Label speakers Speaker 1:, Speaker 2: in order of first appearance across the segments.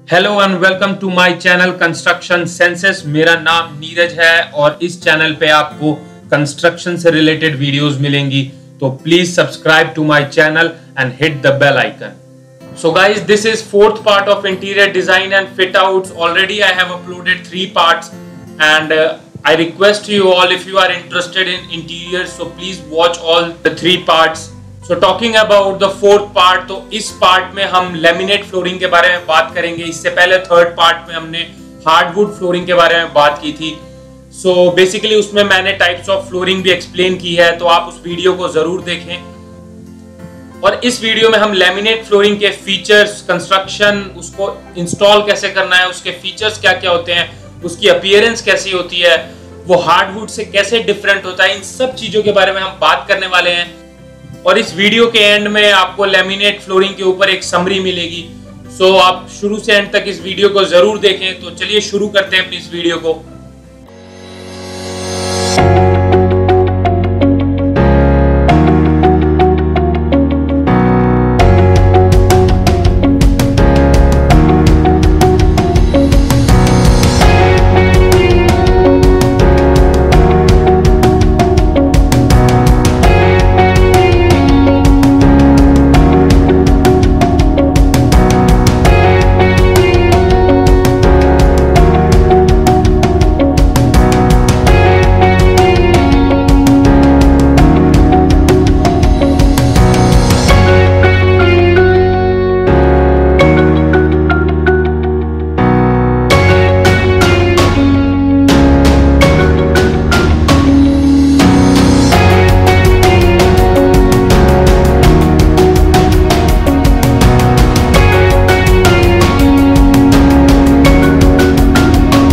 Speaker 1: Hello and welcome to my channel construction senses. मेरा नाम नीरज है और इस चैनल पे आपको कंस्ट्रक्शन से रिलेटेड वीडियोस मिलेंगी, तो please subscribe to my channel and hit the bell icon. So guys, this is fourth part of interior design and fit outs. Already I have uploaded 3 parts and I request you all, if you are interested in interiors, so please watch all the 3 parts. So talking about the fourth part, तो इस part में हम laminate flooring के बारे में बात करेंगे। इससे पहले थर्ड पार्ट में हमने हार्डवुड फ्लोरिंग के बारे में बात की थी। So basically उसमें मैंने टाइप्स ऑफ फ्लोरिंग भी एक्सप्लेन की है, तो आप उस वीडियो को जरूर देखें। और इस वीडियो में हम लेमिनेट फ्लोरिंग के फीचर्स, कंस्ट्रक्शन, उसको इंस्टॉल कैसे करना है, उसके फीचर्स क्या क्या होते हैं, उसकी अपीयरेंस कैसी होती है, वो हार्डवुड से कैसे डिफरेंट होता है, इन सब चीजों के बारे में हम बात करने वाले हैं। और इस वीडियो के एंड में आपको लेमिनेट फ्लोरिंग के ऊपर एक समरी मिलेगी। सो आप शुरू से एंड तक इस वीडियो को जरूर देखें। तो चलिए शुरू करते हैं अपनी इस वीडियो को।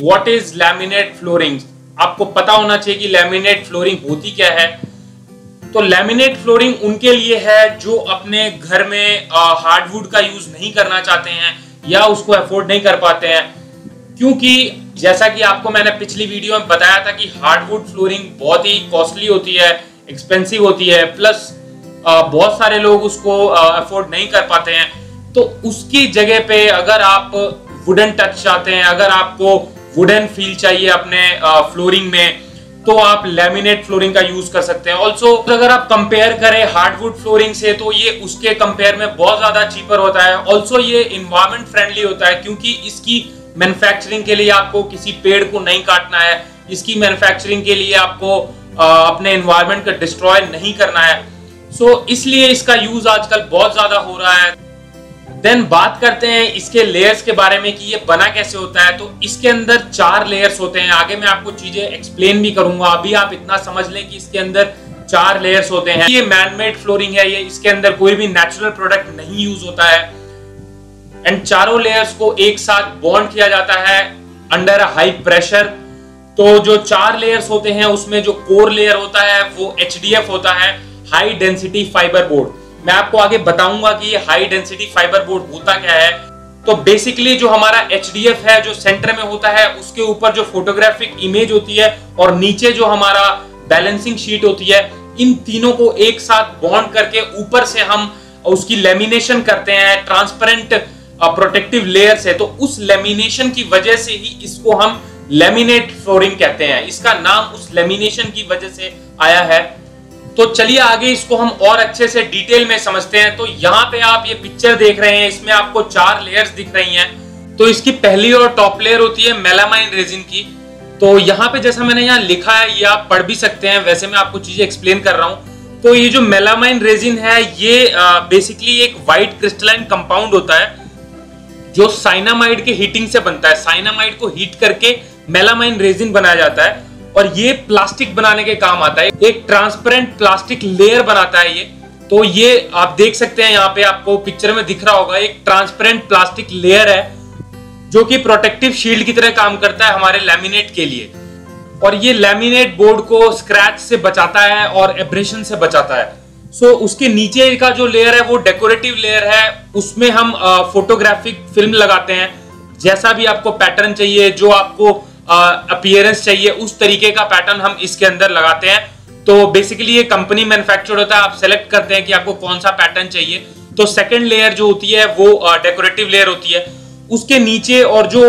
Speaker 1: What is laminate flooring? आपको पता होना चाहिए कि लैमिनेट फ्लोरिंग होती क्या है। तो लैमिनेट फ्लोरिंग उनके लिए है जो अपने घर में हार्डवुड का यूज नहीं करना चाहते हैं या उसको अफोर्ड नहीं कर पाते हैं, क्योंकि जैसा कि आपको मैंने पिछली वीडियो में बताया था कि हार्डवुड फ्लोरिंग बहुत ही कॉस्टली होती है, एक्सपेंसिव होती है, प्लस बहुत सारे लोग उसको अफोर्ड नहीं कर पाते हैं। तो उसकी जगह पे अगर आप वुडन टच चाहते हैं, अगर आपको वुडन फील चाहिए अपने फ्लोरिंग में, तो आप लेमिनेट फ्लोरिंग का यूज कर सकते हैं। ऑल्सो अगर आप कंपेयर करें हार्डवुड फ्लोरिंग से, तो ये उसके कंपेयर में बहुत ज्यादा चीपर होता है। ऑल्सो ये इन्वायरमेंट फ्रेंडली होता है, क्योंकि इसकी मैन्युफैक्चरिंग के लिए आपको किसी पेड़ को नहीं काटना है, इसकी मैन्युफैक्चरिंग के लिए आपको अपने एनवायरमेंट को डिस्ट्रॉय नहीं करना है। सो इसलिए इसका यूज आजकल बहुत ज्यादा हो रहा है। देन बात करते हैं इसके लेयर्स के बारे में कि ये बना कैसे होता है। तो इसके अंदर 4 लेयर्स होते हैं। आगे मैं आपको चीजें एक्सप्लेन भी करूंगा, अभी आप इतना समझ लें कि इसके अंदर 4 लेयर्स होते हैं। ये मैनमेड फ्लोरिंग है, ये इसके अंदर कोई भी नेचुरल प्रोडक्ट नहीं यूज होता है। एंड चारों लेयर्स को एक साथ बॉन्ड किया जाता है अंडर अ हाई प्रेशर। तो जो 4 लेयर्स होते हैं उसमें जो कोर लेयर होता है वो HDF होता है, हाई डेंसिटी फाइबर बोर्ड। मैं आपको आगे बताऊंगा कि ये हाई डेंसिटी फाइबर बोर्ड होता क्या है। तो बेसिकली जो हमारा HDF है, जो सेंटर में होता है, उसके ऊपर जो फोटोग्राफिक इमेज होती है और नीचे जो हमारा बैलेंसिंग शीट होती है, इन तीनों को एक साथ बॉन्ड करके ऊपर से हम उसकी लेमिनेशन करते हैं ट्रांसपेरेंट प्रोटेक्टिव लेयर से। तो उस लेमिनेशन की वजह से ही इसको हम लेमिनेट फ्लोरिंग कहते हैं। इसका नाम उस लेमिनेशन की वजह से आया है। तो चलिए आगे इसको हम और अच्छे से डिटेल में समझते हैं। तो यहाँ पे आप ये पिक्चर देख रहे हैं, इसमें आपको 4 लेयर्स दिख रही हैं। तो इसकी पहली और टॉप लेयर होती है मेलामाइन रेजिन की। तो यहाँ पे जैसा मैंने यहाँ लिखा है, ये आप पढ़ भी सकते हैं, वैसे मैं आपको चीजें एक्सप्लेन कर रहा हूँ। तो ये जो मेलामाइन रेजिन है, ये बेसिकली एक व्हाइट क्रिस्टलाइन कंपाउंड होता है जो साइनामाइड के हीटिंग से बनता है। साइनामाइड को हीट करके मेलामाइन रेजिन बनाया जाता है और ये प्लास्टिक बनाने के काम आता है। एक ट्रांसपेरेंट प्लास्टिक लेयर बनाता है ये। तो ये आप देख सकते हैं, यहाँ पे आपको पिक्चर में दिख रहा होगा, एक ट्रांसपेरेंट प्लास्टिक लेयर है जो कि प्रोटेक्टिव शील्ड की तरह काम करता है हमारे लैमिनेट के लिए। और ये लैमिनेट बोर्ड को स्क्रैच से बचाता है और एब्रेशन से बचाता है। सो उसके नीचे का जो लेयर है वो डेकोरेटिव लेयर है, उसमें हम फोटोग्राफिक फिल्म लगाते हैं। जैसा भी आपको पैटर्न चाहिए, जो आपको अपीयरेंस चाहिए, उस तरीके का पैटर्न हम इसके अंदर लगाते हैं। तो बेसिकली ये कंपनी मैन्युफैक्चर होता है, आप सेलेक्ट करते हैं कि आपको कौन सा पैटर्न चाहिए। तो सेकंड लेयर जो होती है वो डेकोरेटिव लेयर होती है। उसके नीचे और जो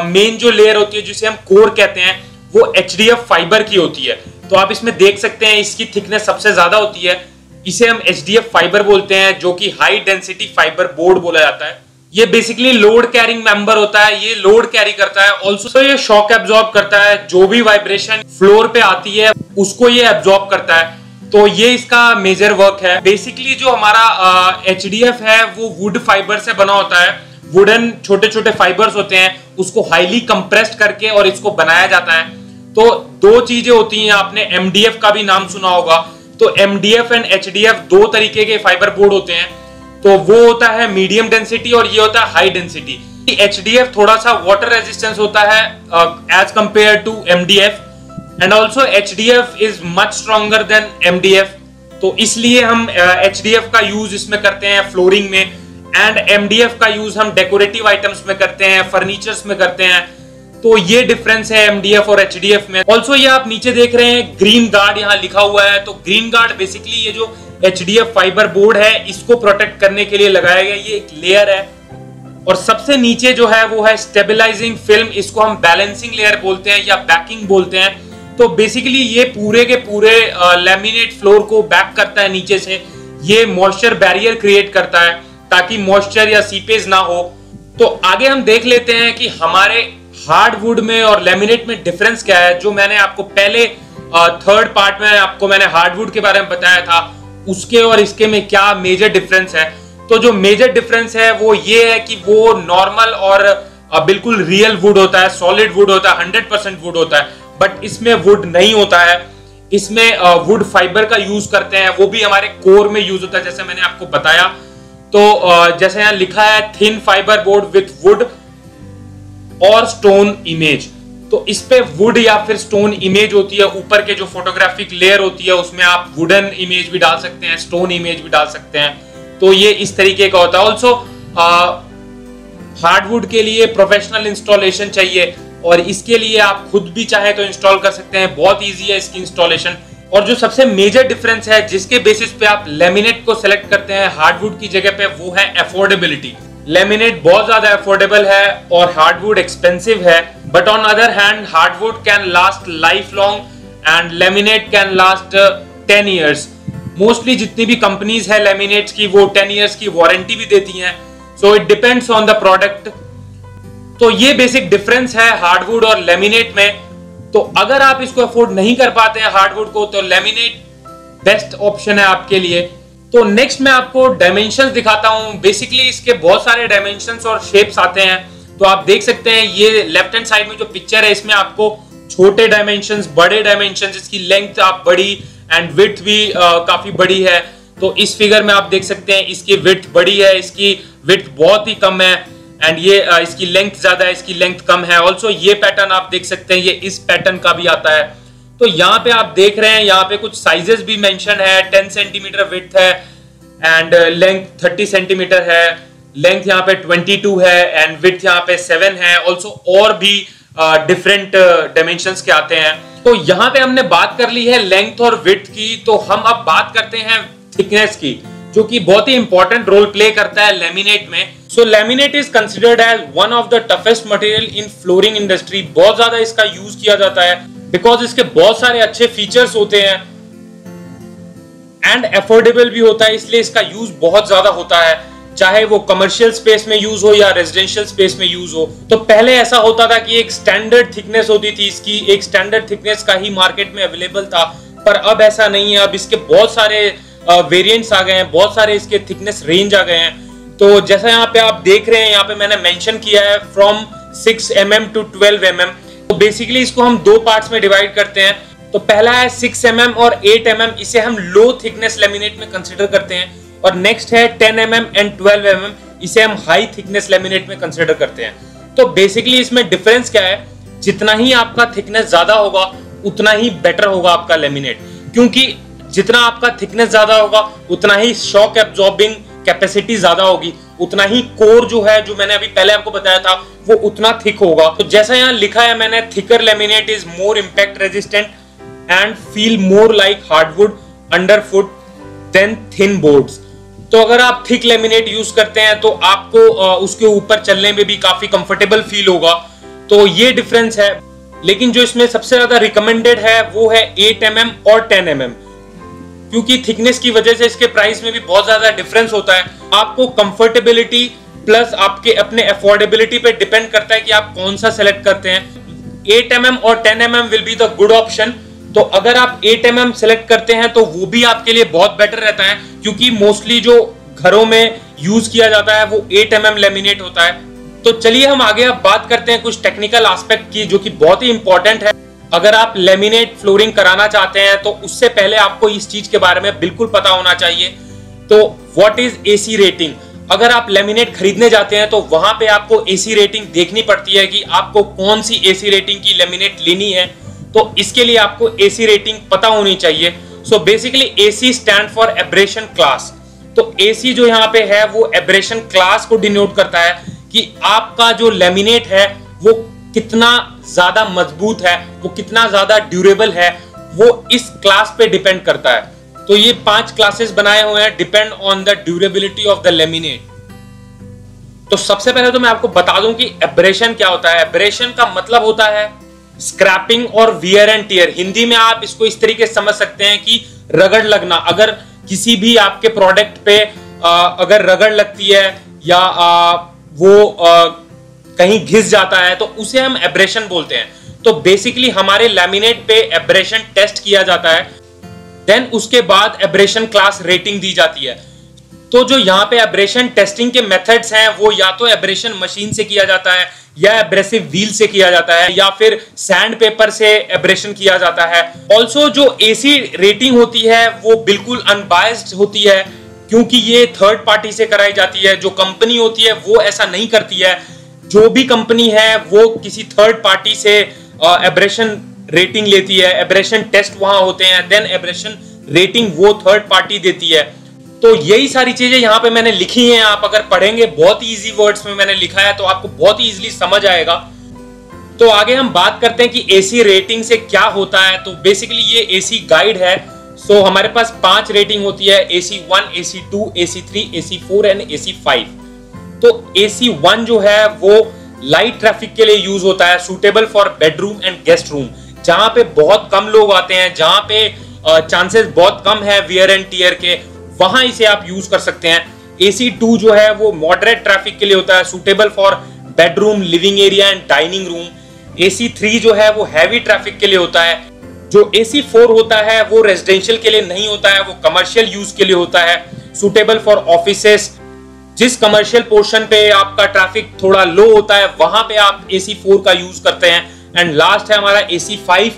Speaker 1: मेन जो लेयर होती है जिसे हम कोर कहते हैं वो HDF फाइबर की होती है। तो आप इसमें देख सकते हैं इसकी थिकनेस सबसे ज्यादा होती है, इसे हम HDF फाइबर बोलते हैं, जो कि हाई डेंसिटी फाइबर बोर्ड बोला जाता है। ये बेसिकली लोड कैरिंग मेंबर होता है, ये लोड कैरी करता है। ऑल्सो ये शॉक एब्जॉर्ब करता है, जो भी वाइब्रेशन फ्लोर पे आती है उसको ये एब्जॉर्ब करता है। तो ये इसका मेजर वर्क है। बेसिकली जो हमारा HDF है वो वुड फाइबर से बना होता है। वुडन छोटे छोटे फाइबर्स होते हैं, उसको हाईली कंप्रेस्ड करके और इसको बनाया जाता है। तो दो चीजें होती हैं, आपने MDF का भी नाम सुना होगा। तो MDF एंड HDF दो तरीके के फाइबर बोर्ड होते हैं। तो वो होता है मीडियम डेंसिटी और ये होता है हाई डेंसिटी। HDF थोड़ा सा वाटर रेजिस्टेंस होता है as compare to MDF and also HDF is much stronger than MDF। तो इसलिए हम HDF का यूज इसमें करते हैं फ्लोरिंग में, एंड MDF का यूज हम डेकोरेटिव आइटम्स में करते हैं, फर्नीचर्स में करते हैं। तो ये डिफरेंस है MDF और HDF में। ऑल्सो ये आप नीचे देख रहे हैं ग्रीन गार्ड यहाँ लिखा हुआ है। तो ग्रीन गार्ड बेसिकली ये जो HDF फाइबर बोर्ड है इसको प्रोटेक्ट करने के लिए लगाया गया ये एक लेयर है। और सबसे नीचे जो है वो है स्टेबलाइजिंग फिल्म, इसको हम बैलेंसिंग लेयर बोलते हैं या बैकिंग बोलते हैं। तो बेसिकली ये पूरे के पूरे लैमिनेट फ्लोर को बैक करता है नीचे से। ये मॉइस्चर बैरियर क्रिएट करता है ताकि मॉइस्चर या सीपेज ना हो। तो आगे हम देख लेते हैं कि हमारे हार्डवुड में और लैमिनेट में डिफरेंस क्या है। जो मैंने आपको पहले थर्ड पार्ट में आपको मैंने हार्डवुड के बारे में बताया था, उसके और इसके में क्या मेजर डिफरेंस है। तो जो मेजर डिफरेंस है वो ये है कि वो नॉर्मल और बिल्कुल रियल वुड होता है, सॉलिड वुड होता है, 100% वुड होता है। बट इसमें वुड नहीं होता है, इसमें वुड फाइबर का यूज करते हैं, वो भी हमारे कोर में यूज होता है जैसे मैंने आपको बताया। तो जैसे यहाँ लिखा है thin fibre board with would और स्टोन इमेज। तो इस पे वुड या फिर स्टोन इमेज होती है। ऊपर के जो फोटोग्राफिक लेयर होती है उसमें आप वुडन इमेज भी डाल सकते हैं, स्टोन इमेज भी डाल सकते हैं। तो ये इस तरीके का होता है। ऑल्सो हार्डवुड के लिए प्रोफेशनल इंस्टॉलेशन चाहिए और इसके लिए आप खुद भी चाहे तो इंस्टॉल कर सकते हैं, बहुत ईजी है इसकी इंस्टॉलेशन। और जो सबसे मेजर डिफरेंस है जिसके बेसिस पे आप लेमिनेट को सेलेक्ट करते हैं हार्डवुड की जगह पे, वो है अफोर्डेबिलिटी। लेमिनेट बहुत ज्यादा अफोर्डेबल है और हार्डवुड एक्सपेंसिव है। But on other hand hardwood can last life long and laminate can last 10 years. Mostly जितनी भी कंपनीज है लेमिनेट्स की वो 10 ईयर्स की वारंटी भी देती हैं। So it depends on the product. तो ये बेसिक डिफरेंस है हार्डवुड और लेमिनेट में। तो अगर आप इसको अफोर्ड नहीं कर पाते हैं हार्डवुड को, तो लेमिनेट बेस्ट ऑप्शन है आपके लिए। तो नेक्स्ट मैं आपको डायमेंशंस दिखाता हूं। बेसिकली इसके बहुत सारे डायमेंशंस और शेप्स आते हैं। तो आप देख सकते हैं ये लेफ्ट हैंड साइड में जो पिक्चर है इसमें आपको छोटे डायमेंशंस, बड़े डायमेंशंस, इसकी लेंथ आप बड़ी एंड विड्थ भी काफी बड़ी है। तो इस फिगर में आप देख सकते हैं इसकी विड्थ बड़ी है, इसकी विड्थ बहुत ही कम है, एंड ये इसकी लेंथ ज्यादा है, इसकी लेंथ कम है। ऑल्सो ये पैटर्न आप देख सकते हैं, ये इस पैटर्न का भी आता है। तो यहाँ पे आप देख रहे हैं यहाँ पे कुछ साइजेस भी मेंशन है। 10 सेंटीमीटर विड्थ है एंड लेंथ 30 सेंटीमीटर है, लेंथ यहाँ पे 22 है एंड विड्थ यहाँ पे 7 है। ऑल्सो और भी डिफरेंट डायमेंशंस के आते हैं। तो यहाँ पे हमने बात कर ली है लेंथ और विड्थ की। तो हम अब बात करते हैं थिकनेस की, जो कि बहुत ही इंपॉर्टेंट रोल प्ले करता है लेमिनेट में। So laminate is considered as one of the toughest material in flooring industry. बहुत ज्यादा इसका यूज किया जाता है बिकॉज इसके बहुत सारे अच्छे फीचर्स होते हैं एंड अफोर्डेबल भी होता है, इसलिए इसका यूज बहुत ज्यादा होता है, चाहे वो कमर्शियल स्पेस में यूज हो या रेजिडेंशियल स्पेस में यूज हो। तो पहले ऐसा होता था कि एक स्टैंडर्ड थिकनेस होती थी, इसकी एक स्टैंडर्ड थिकनेस का ही मार्केट में अवेलेबल था। पर अब ऐसा नहीं है, अब इसके बहुत सारे वेरिएंट्स आ गए हैं, बहुत सारे इसके थिकनेस रेंज आ गए हैं। तो जैसा यहाँ पे आप देख रहे हैं, यहाँ पे मैंने मेंशन किया है फ्रॉम 6 mm टू 12 mm। तो बेसिकली इसको हम दो पार्ट्स में डिवाइड करते हैं। तो पहला है 6 mm और 8 mm, इसे हम लो थिकनेस लेमिनेट में कंसिडर करते हैं। और नेक्स्ट है 10 mm एंड 12 mm, इसे हम हाई थिकनेस लेमिनेट में कंसिडर करते हैं। तो बेसिकली इसमें डिफरेंस क्या है, जितना ही आपका थिकनेस ज्यादा होगा उतना ही बेटर होगा आपका लेमिनेट, क्योंकि जितना आपका थिकनेस ज्यादा होगा उतना ही शॉक एब्जॉर्बिंग कैपेसिटी ज्यादा होगी, उतना ही कोर जो है, जो मैंने अभी पहले आपको बताया था, वो उतना थिक होगा। तो जैसा यहाँ लिखा है मैंने, thicker laminate is more impact resistant and feel more like hardwood underfoot than thin boards. तो अगर आप थिक लेमिनेट यूज करते हैं तो आपको उसके ऊपर चलने में भी काफी कंफर्टेबल फील होगा। तो ये डिफरेंस है। लेकिन जो इसमें सबसे ज्यादा रिकमेंडेड है वो है 8 mm और 10 mm, क्योंकि थिकनेस की वजह से इसके प्राइस में भी बहुत ज्यादा डिफरेंस होता है। आपको कंफर्टेबिलिटी प्लस आपके अपने अफोर्डेबिलिटी पे डिपेंड करता है कि आप कौन सा सेलेक्ट करते हैं। 8 mm और 10 mm will be the good option. तो अगर आप 8 mm सेलेक्ट करते हैं तो वो भी आपके लिए बहुत बेटर रहता है, क्योंकि मोस्टली जो घरों में यूज किया जाता है वो 8 mm लेमिनेट होता है। तो चलिए हम आगे अब बात करते हैं कुछ टेक्निकल एस्पेक्ट की, जो कि बहुत ही इंपॉर्टेंट है। अगर आप लेमिनेट फ्लोरिंग कराना चाहते हैं तो उससे पहले आपको इस चीज के बारे में बिल्कुल पता होना चाहिए। तो व्हाट इज एसी रेटिंग? अगर आप लेमिनेट खरीदने जाते हैं तो वहां पे आपको एसी रेटिंग देखनी पड़ती है कि आपको कौन सी एसी रेटिंग की लेमिनेट लेनी है। तो इसके लिए आपको एसी रेटिंग पता होनी चाहिए। So basically AC stand for abrasion class. तो एसी जो यहाँ पे है वो एब्रेशन क्लास को डिनोट करता है कि आपका जो लेमिनेट है वो कितना ज्यादा मजबूत है, वो कितना ज्यादा ड्यूरेबल है, वो इस क्लास पे डिपेंड करता है। तो ये 5 क्लासेस बनाए हुए हैं depend on the durability of the laminate. तो सबसे पहले तो मैं आपको बता दूं कि एब्रेशन क्या होता है। एब्रेशन का मतलब होता है स्क्रैपिंग और वियर एंड टियर। हिंदी में आप इसको इस तरीके से समझ सकते हैं कि रगड़ लगना। अगर किसी भी आपके प्रोडक्ट पे अगर रगड़ लगती है या वो कहीं घिस जाता है तो उसे हम एब्रेशन बोलते हैं। तो बेसिकली हमारे लैमिनेट पे एब्रेशन टेस्ट किया जाता है, देन उसके बाद एब्रेशन क्लास रेटिंग दी जाती है। तो जो यहाँ पे एब्रेशन टेस्टिंग के मेथड्स हैं वो या तो एब्रेशन मशीन से किया जाता है, या एब्रेसिव व्हील से किया जाता है, या फिर सैंड पेपर से एब्रेशन किया जाता है। ऑल्सो जो एसी रेटिंग होती है वो बिल्कुल अनबायस्ड होती है, क्योंकि ये थर्ड पार्टी से कराई जाती है। जो कंपनी होती है वो ऐसा नहीं करती है। जो भी कंपनी है वो किसी थर्ड पार्टी से एब्रेशन रेटिंग लेती है, एब्रेशन टेस्ट वहां होते हैं, देन एब्रेशन रेटिंग वो थर्ड पार्टी देती है। तो यही सारी चीजें यहाँ पे मैंने लिखी हैं। आप अगर पढ़ेंगे बहुत ही इजी वर्ड्स में मैंने लिखा है तो आपको बहुत ही इजीली समझ आएगा। तो आगे हम बात करते हैं कि एसी रेटिंग से क्या होता है। तो बेसिकली ये एसी गाइड है। सो हमारे पास 5 रेटिंग होती है, AC1, AC2, AC3, AC4 and AC5। तो AC1 जो है वो लाइट ट्रैफिक के लिए यूज होता है, suitable for bedroom and guest room, जहां पे बहुत कम लोग आते हैं, जहां पे चांसेस बहुत कम है वियर एंड टियर के, वहां इसे आप यूज कर सकते हैं। AC2 जो है वो मॉडरेट ट्रैफिक के लिए होता है, suitable for bedroom, living area and dining room. AC3 जो है वो हैवी ट्रैफिक के लिए होता है। जो AC4 होता है वो रेजिडेंशियल के लिए नहीं होता है, वो कमर्शियल यूज के लिए होता है, सूटेबल फॉर ऑफिसेस। जिस कमर्शियल पोर्शन पे आपका ट्रैफिक थोड़ा लो होता है वहां पे आप AC4 का यूज करते हैं। एंड लास्ट है हमारा AC5,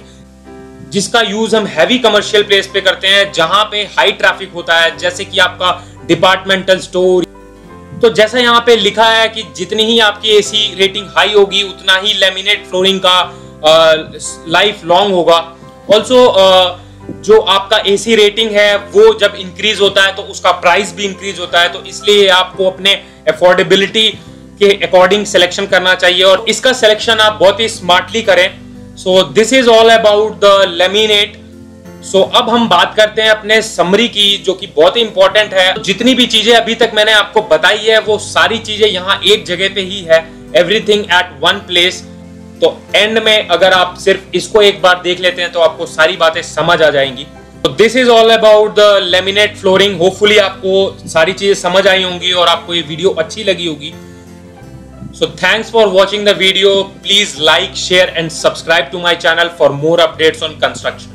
Speaker 1: जिसका यूज हम हैवी कमर्शियल प्लेस पे करते हैं, जहां पे हाई ट्रैफिक होता है, जैसे कि आपका डिपार्टमेंटल स्टोर। तो जैसा यहाँ पे लिखा है कि जितनी ही आपकी एसी रेटिंग हाई होगी उतना ही लेमिनेट फ्लोरिंग का लाइफ लॉन्ग होगा। ऑल्सो जो आपका एसी रेटिंग है वो जब इंक्रीज होता है तो उसका प्राइस भी इंक्रीज होता है। तो इसलिए आपको अपने अफोर्डेबिलिटी के अकॉर्डिंग सिलेक्शन करना चाहिए और इसका सिलेक्शन आप बहुत ही स्मार्टली करें। So this is all about the laminate. So अब हम बात करते हैं अपने समरी की, जो कि बहुत ही इंपॉर्टेंट है। जितनी भी चीजें अभी तक मैंने आपको बताई है वो सारी चीजें यहाँ एक जगह पे ही है, एवरीथिंग एट वन प्लेस। तो एंड में अगर आप सिर्फ इसको एक बार देख लेते हैं तो आपको सारी बातें समझ आ जाएंगी। तो this is all about the laminate flooring. Hopefully आपको सारी चीजें समझ आई होंगी और आपको ये वीडियो अच्छी लगी होगी। So thanks for watching the video. Please like, share and subscribe to my channel for more updates on construction.